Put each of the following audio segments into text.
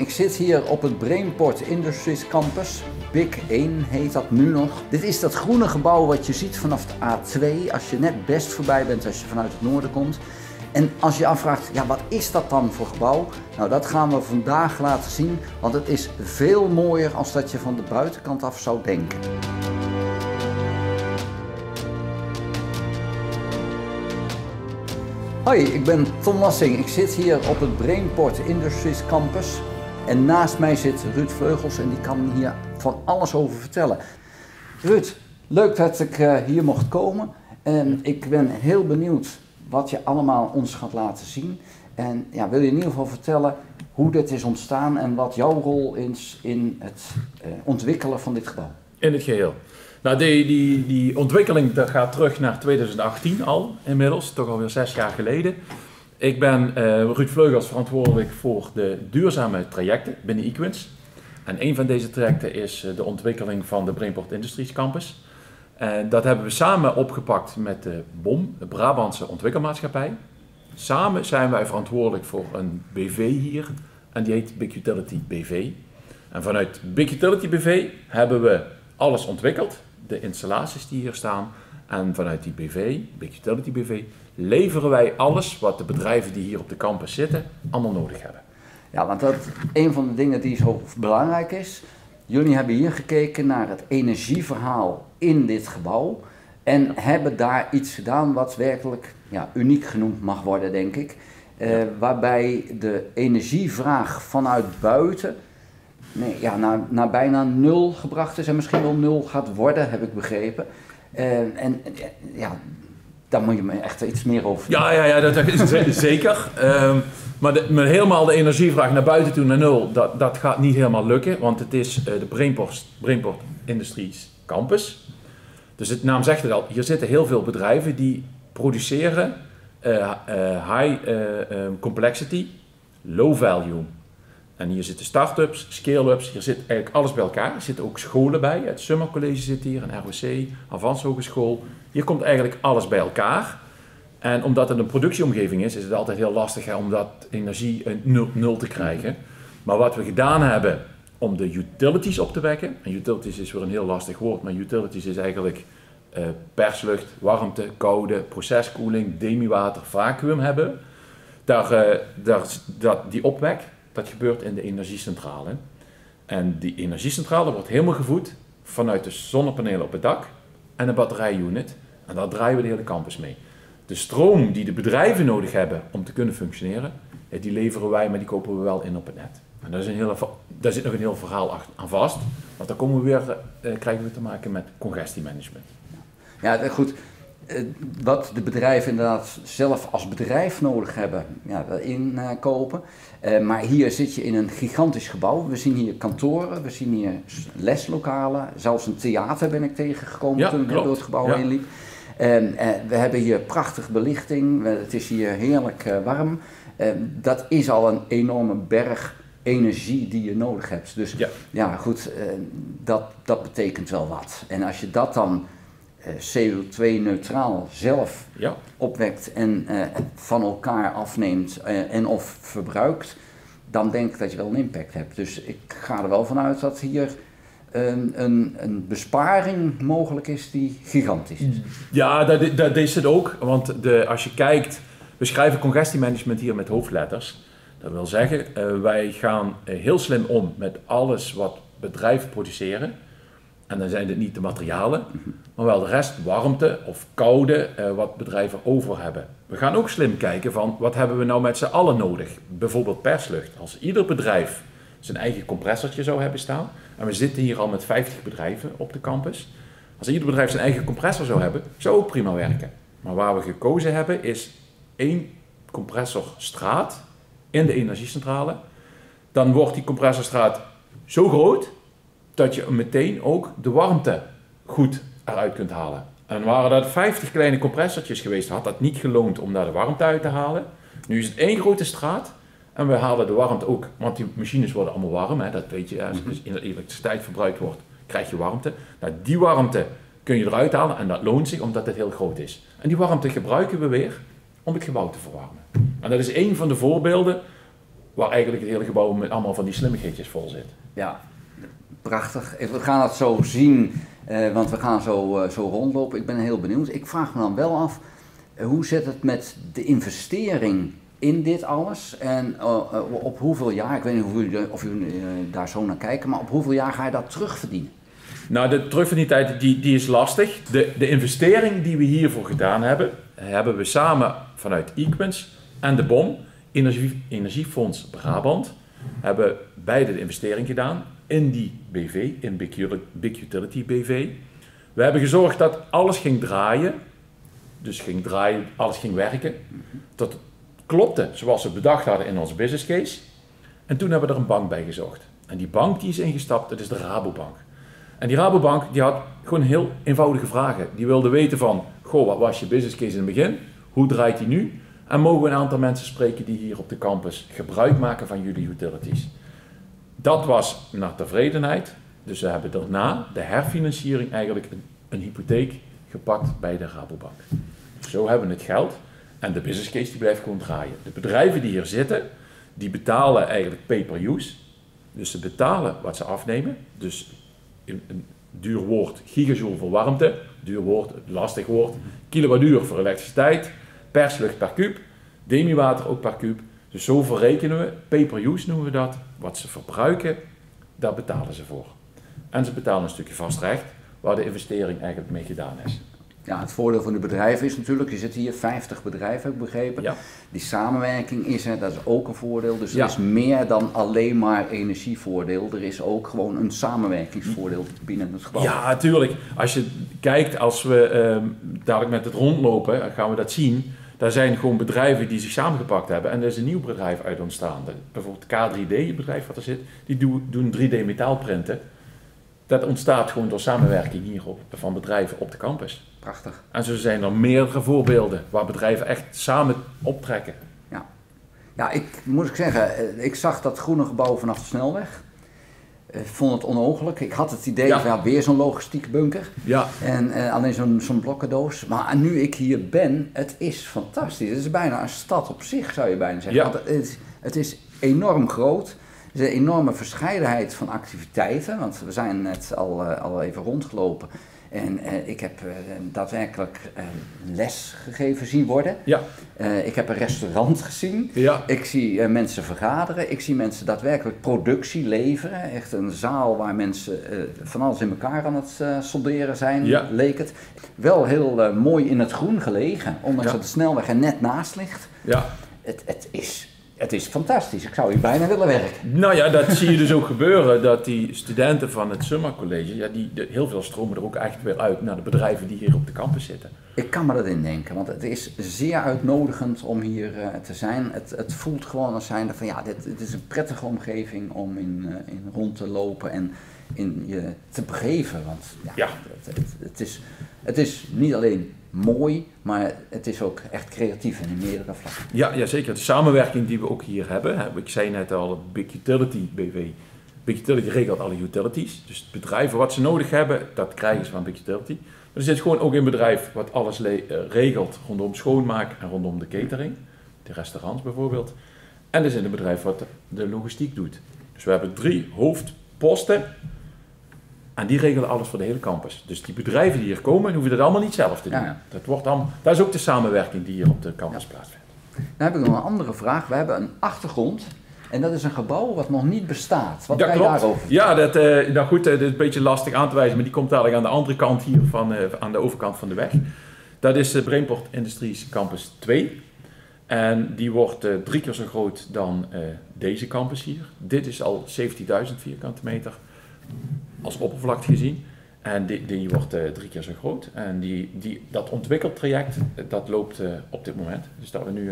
Ik zit hier op het Brainport Industries Campus. BIC 1 heet dat nu nog. Dit is dat groene gebouw wat je ziet vanaf de A2 als je net Best voorbij bent als je vanuit het noorden komt. En als je je afvraagt, ja, wat is dat dan voor gebouw? Nou, dat gaan we vandaag laten zien, want het is veel mooier als dat je van de buitenkant af zou denken. Hoi, ik ben Tom Lassing. Ik zit hier op het Brainport Industries Campus. En naast mij zit Ruud Vleugels en die kan hier van alles over vertellen. Ruud, leuk dat ik hier mocht komen. En ik ben heel benieuwd wat je allemaal ons gaat laten zien. En ja, wil je in ieder geval vertellen hoe dit is ontstaan en wat jouw rol is in het ontwikkelen van dit gebouw? In het geheel. Nou, die ontwikkeling dat gaat terug naar 2018 al inmiddels, toch alweer 6 jaar geleden. Ik ben Ruud Vleugels, verantwoordelijk voor de duurzame trajecten binnen Equins. En een van deze trajecten is de ontwikkeling van de Brainport Industries Campus. Dat hebben we samen opgepakt met de BOM, de Brabantse Ontwikkelmaatschappij. Samen zijn wij verantwoordelijk voor een BV hier en die heet BIC Utility BV. En vanuit BIC Utility BV hebben we alles ontwikkeld, de installaties die hier staan. En vanuit die BV, BIC Utility BV, leveren wij alles wat de bedrijven die hier op de campus zitten allemaal nodig hebben. Ja, want dat een van de dingen die zo belangrijk is. Jullie hebben hier gekeken naar het energieverhaal in dit gebouw en hebben daar iets gedaan wat werkelijk uniek genoemd mag worden, denk ik. Waarbij de energievraag vanuit buiten naar bijna 0 gebracht is en misschien wel 0 gaat worden, heb ik begrepen. Daar moet je me echt iets meer over vertellen. Ja, dat is zeker. Maar helemaal de energievraag naar buiten toe naar 0, dat gaat niet helemaal lukken, want het is de Brainport Industries Campus. Dus de naam zegt het al, hier zitten heel veel bedrijven die produceren high complexity, low value. En hier zitten start-ups, scale-ups, hier zit eigenlijk alles bij elkaar. Er zitten ook scholen bij, het Summer College zit hier, een ROC, Avans Hogeschool. Hier komt eigenlijk alles bij elkaar. En omdat het een productieomgeving is het altijd heel lastig om dat energie nul te krijgen. Maar wat we gedaan hebben om de utilities op te wekken, en utilities is weer een heel lastig woord, maar utilities is eigenlijk perslucht, warmte, koude, proceskoeling, demi-water, vacuüm hebben. Die opwek, dat gebeurt in de energiecentrale. En die energiecentrale wordt helemaal gevoed vanuit de zonnepanelen op het dak en een batterijunit. En daar draaien we de hele campus mee. De stroom die de bedrijven nodig hebben om te kunnen functioneren, die leveren wij, maar die kopen we wel in op het net. En daar zit nog een heel verhaal aan vast, want dan krijgen we te maken met congestiemanagement. Ja, goed. Wat de bedrijven inderdaad zelf als bedrijf nodig hebben, inkopen. Maar hier zit je in een gigantisch gebouw. We zien hier kantoren, we zien hier leslokalen. Zelfs een theater ben ik tegengekomen toen ik door het gebouw heen liep. We hebben hier prachtige belichting. Het is hier heerlijk warm. Dat is al een enorme berg energie die je nodig hebt. Dus dat betekent wel wat. En als je dat dan CO2-neutraal zelf opwekt en van elkaar afneemt en of verbruikt, dan denk ik dat je wel een impact hebt. Dus ik ga er wel vanuit dat hier een besparing mogelijk is die gigantisch is. Ja, dat is het ook. Want als je kijkt, we schrijven congestiemanagement hier met hoofdletters. Dat wil zeggen, wij gaan heel slim om met alles wat bedrijven produceren. En dan zijn het niet de materialen, maar wel de rest, warmte of koude, wat bedrijven over hebben. We gaan ook slim kijken van wat hebben we nou met z'n allen nodig. Bijvoorbeeld perslucht. Als ieder bedrijf zijn eigen compressortje zou hebben staan, en we zitten hier al met 50 bedrijven op de campus. Als ieder bedrijf zijn eigen compressor zou hebben, zou ook prima werken. Maar waar we gekozen hebben is 1 compressorstraat in de energiecentrale. Dan wordt die compressorstraat zo groot dat je meteen ook de warmte goed eruit kunt halen. En waren dat 50 kleine compressortjes geweest, had dat niet geloond om daar de warmte uit te halen. Nu is het 1 grote straat en we halen de warmte ook, want die machines worden allemaal warm, dat weet je, als elektriciteit verbruikt wordt, krijg je warmte. Nou, die warmte kun je eruit halen en dat loont zich omdat het heel groot is. En die warmte gebruiken we weer om het gebouw te verwarmen. En dat is een van de voorbeelden waar eigenlijk het hele gebouw met allemaal van die slimmigheidjes vol zit. Ja, prachtig. We gaan het zo zien, want we gaan zo rondlopen. Ik ben heel benieuwd. Ik vraag me dan wel af, hoe zit het met de investering in dit alles? En op hoeveel jaar, ik weet niet of jullie daar zo naar kijken, maar op hoeveel jaar ga je dat terugverdienen? Nou, de terugverdientijd die is lastig. De investering die we hiervoor gedaan hebben, hebben we samen vanuit Equens en de BOM, Energiefonds Brabant, hebben beide de investering gedaan in die BV, in Big Utility BV. We hebben gezorgd dat alles ging draaien, alles ging werken. Dat het klopte zoals we bedacht hadden in onze business case. En toen hebben we er een bank bij gezocht. En die bank die is ingestapt, dat is de Rabobank. En die Rabobank die had gewoon heel eenvoudige vragen. Die wilde weten van, goh, wat was je business case in het begin? Hoe draait die nu? En mogen we een aantal mensen spreken die hier op de campus gebruik maken van jullie utilities? Dat was naar tevredenheid. Dus we hebben daarna de herfinanciering eigenlijk een hypotheek gepakt bij de Rabobank. Zo hebben we het geld en de business case die blijft gewoon draaien. De bedrijven die hier zitten, die betalen eigenlijk pay per use. Dus ze betalen wat ze afnemen. Dus een duur woord, gigajoule voor warmte, duur woord, lastig woord, kilowattuur voor elektriciteit, perslucht per kuub, demi-water ook per kuub. Dus zo verrekenen we, pay per use noemen we dat, wat ze verbruiken, daar betalen ze voor. En ze betalen een stukje vastrecht, waar de investering eigenlijk mee gedaan is. Ja, het voordeel van de bedrijven is natuurlijk, je zit hier 50 bedrijven, heb ik begrepen. Ja. Die samenwerking is er, dat is ook een voordeel. Dus er is meer dan alleen maar energievoordeel. Er is ook gewoon een samenwerkingsvoordeel binnen het gebouw. Ja, natuurlijk. Als je kijkt, als we dadelijk met het rondlopen, gaan we dat zien. Daar zijn gewoon bedrijven die zich samengepakt hebben. En er is een nieuw bedrijf uit ontstaan. Bijvoorbeeld K3D, het bedrijf wat er zit, die doen 3D metaalprinten. Dat ontstaat gewoon door samenwerking hier van bedrijven op de campus. Prachtig. En zo zijn er meerdere voorbeelden waar bedrijven echt samen optrekken. Ja, moet ik zeggen, ik zag dat groene gebouw vanaf de snelweg. Ik vond het onogelijk. Ik had het idee van weer zo'n logistieke bunker. Ja. En alleen zo'n blokkendoos. Maar nu ik hier ben, het is fantastisch. Het is bijna een stad op zich, zou je bijna zeggen. Ja. Want het is enorm groot. Er is een enorme verscheidenheid van activiteiten. Want we zijn net al even rondgelopen. En ik heb daadwerkelijk les gegeven zien worden. Ja. Ik heb een restaurant gezien. Ja. Ik zie mensen vergaderen. Ik zie mensen daadwerkelijk productie leveren. Echt een zaal waar mensen van alles in elkaar aan het solderen zijn, leek het. Wel heel mooi in het groen gelegen, ondanks dat de snelweg er net naast ligt. Ja. Het is fantastisch. Ik zou hier bijna willen werken. Nou ja, dat zie je dus ook gebeuren. Dat die studenten van het Summer College, heel veel stromen er ook echt weer uit naar de bedrijven die hier op de campus zitten. Ik kan me dat indenken, want het is zeer uitnodigend om hier te zijn. Het voelt gewoon als zijnde van dit is een prettige omgeving om in rond te lopen en in je te begeven. Want het is niet alleen mooi, maar het is ook echt creatief en in meerdere vlakken. Ja, zeker. De samenwerking die we ook hier hebben. Ik zei net al, Big Utility BV. Big Utility regelt alle utilities. Dus bedrijven wat ze nodig hebben, dat krijgen ze van Big Utility. Maar er zit gewoon ook een bedrijf wat alles regelt rondom schoonmaak en rondom de catering. De restaurants bijvoorbeeld. En er zit een bedrijf wat de logistiek doet. Dus we hebben 3 hoofdposten. En die regelen alles voor de hele campus. Dus die bedrijven die hier komen, hoeven dat allemaal niet zelf te doen. Ja. Dat is ook de samenwerking die hier op de campus plaatsvindt. Dan heb ik nog een andere vraag. We hebben een achtergrond. En dat is een gebouw wat nog niet bestaat. Wat kan je daarover vertellen? Ja, dat is een beetje lastig aan te wijzen. Maar die komt dadelijk aan de andere kant hier, aan de overkant van de weg. Dat is de Brainport Industries Campus 2. En die wordt 3 keer zo groot dan deze campus hier. Dit is al 70.000 vierkante meter. Als oppervlakte gezien. En die wordt 3 keer zo groot. En dat ontwikkeltraject, dat loopt op dit moment. Dus dat we nu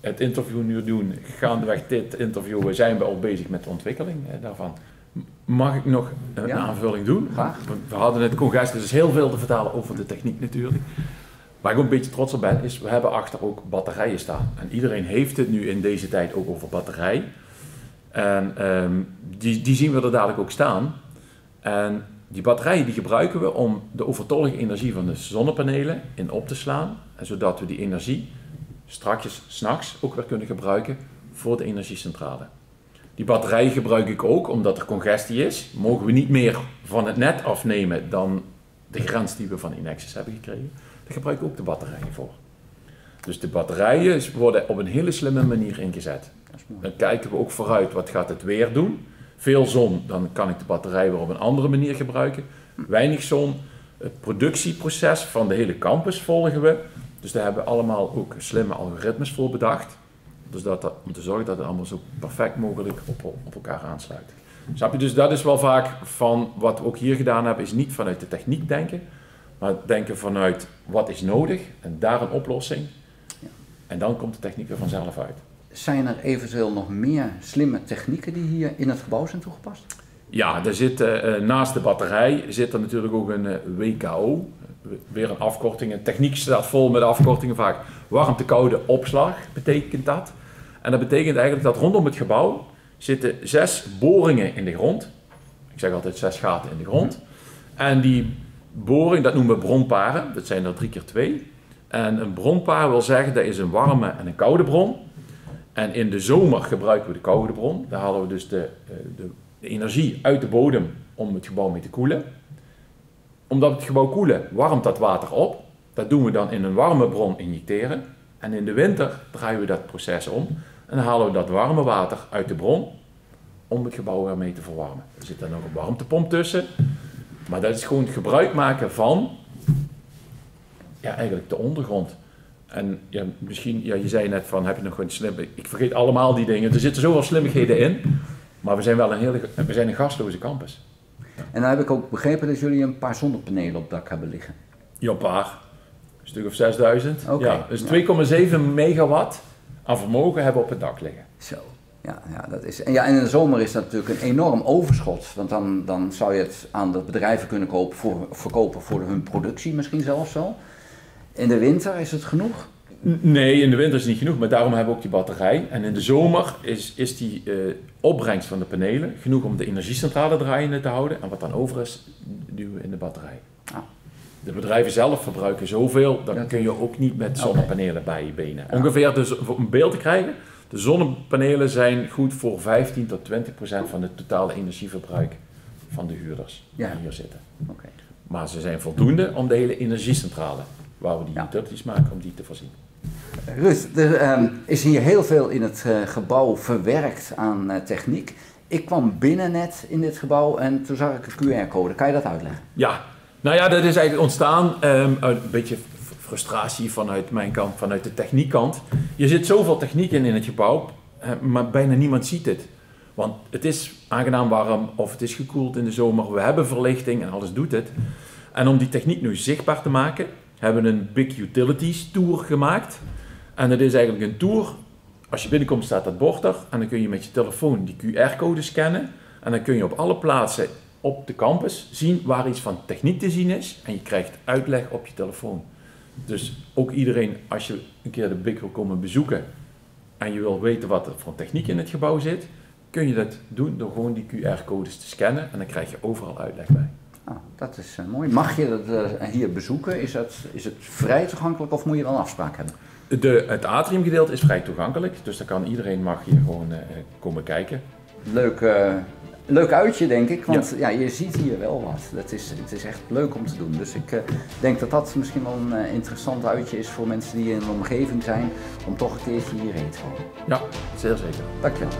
het interview nu doen, gaandeweg dit interview, zijn we al bezig met de ontwikkeling daarvan. Mag ik nog een aanvulling doen? Graag. We hadden het congres, dus er is heel veel te vertellen over de techniek natuurlijk. Waar ik ook een beetje trots op ben, is we hebben achter ook batterijen staan. En iedereen heeft het nu in deze tijd ook over batterij. En die zien we er dadelijk ook staan. En die batterijen die gebruiken we om de overtollige energie van de zonnepanelen in op te slaan. En zodat we die energie straks 's nachts ook weer kunnen gebruiken voor de energiecentrale. Die batterij gebruik ik ook omdat er congestie is. Mogen we niet meer van het net afnemen dan de grens die we van Enexis hebben gekregen. Daar gebruik ik ook de batterijen voor. Dus de batterijen worden op een hele slimme manier ingezet. Dan kijken we ook vooruit, wat gaat het weer doen? Veel zon, dan kan ik de batterij weer op een andere manier gebruiken. Weinig zon, het productieproces van de hele campus volgen we. Dus daar hebben we allemaal ook slimme algoritmes voor bedacht. Dus om te zorgen dat het allemaal zo perfect mogelijk op elkaar aansluit. Snap je? Dus dat is wel vaak van wat we ook hier gedaan hebben, is niet vanuit de techniek denken, maar denken vanuit wat is nodig en daar een oplossing. Ja. En dan komt de techniek er vanzelf uit. Zijn er eventueel nog meer slimme technieken die hier in het gebouw zijn toegepast? Ja, er zit, naast de batterij zit er natuurlijk ook een WKO. Weer een afkorting. Een techniek staat vol met afkortingen vaak. Warmte-koude opslag betekent dat. En dat betekent eigenlijk dat rondom het gebouw zitten 6 boringen in de grond. Ik zeg altijd 6 gaten in de grond. En die boring, dat noemen we bronparen. Dat zijn er 3 keer 2. En een bronpaar wil zeggen dat is een warme en een koude bron. En in de zomer gebruiken we de koude bron. Daar halen we dus de energie uit de bodem om het gebouw mee te koelen. Omdat we het gebouw koelen, warmt dat water op. Dat doen we dan in een warme bron injecteren. En in de winter draaien we dat proces om. En dan halen we dat warme water uit de bron om het gebouw weer mee te verwarmen. Er zit dan nog een warmtepomp tussen. Maar dat is gewoon het gebruik maken van eigenlijk de ondergrond. En ja, misschien, je zei net van, heb je nog een slimme... Ik vergeet allemaal die dingen. Er zitten zoveel slimmigheden in. Maar we zijn wel een gastloze campus. Ja. En dan heb ik ook begrepen dat jullie een paar zonnepanelen op het dak hebben liggen. Ja, een paar. Een stuk of 6000. Okay. Ja, dus 2,7 megawatt aan vermogen hebben we op het dak liggen. Zo. Ja, dat is, en in de zomer is dat natuurlijk een enorm overschot. Want dan zou je het aan de bedrijven kunnen verkopen voor hun productie misschien zelfs zo. In de winter is het genoeg? Nee, in de winter is het niet genoeg, maar daarom hebben we ook die batterij. En in de zomer is die opbrengst van de panelen genoeg om de energiecentrale draaiende te houden. En wat dan over is, duwen we in de batterij. Ah. De bedrijven zelf verbruiken zoveel, dan kun je ook niet met zonnepanelen bij je benen. Ja. Ongeveer, dus om een beeld te krijgen, de zonnepanelen zijn goed voor 15 tot 20% van het totale energieverbruik van de huurders die hier zitten. Okay. Maar ze zijn voldoende om de hele energiecentrale, waar we die utilities maken, om die te voorzien. Ruud, er is hier heel veel in het gebouw verwerkt aan techniek. Ik kwam binnen net in dit gebouw en toen zag ik een QR-code. Kan je dat uitleggen? Ja, nou ja, dat is eigenlijk ontstaan uit een beetje frustratie vanuit mijn kant, vanuit de techniekkant. Je zit zoveel techniek in het gebouw, maar bijna niemand ziet het. Want het is aangenaam warm of het is gekoeld in de zomer. We hebben verlichting en alles doet het. En om die techniek nu zichtbaar te maken, hebben we een Big Utilities Tour gemaakt. En dat is eigenlijk een tour. Als je binnenkomt staat dat bord er en dan kun je met je telefoon die QR-code scannen. En dan kun je op alle plaatsen op de campus zien waar iets van techniek te zien is. En je krijgt uitleg op je telefoon. Dus ook iedereen, als je een keer de Big wil komen bezoeken en je wil weten wat er voor techniek in het gebouw zit, kun je dat doen door gewoon die QR-codes te scannen en dan krijg je overal uitleg bij. Ah, dat is mooi. Mag je dat hier bezoeken? Is het vrij toegankelijk of moet je dan een afspraak hebben? Het atriumgedeelte is vrij toegankelijk, dus daar kan iedereen mag hier gewoon komen kijken. Leuk uitje denk ik, want je ziet hier wel wat. Het is echt leuk om te doen. Dus ik denk dat dat misschien wel een interessant uitje is voor mensen die in de omgeving zijn, om toch een keertje hierheen te komen. Ja, zeer zeker. Dankjewel.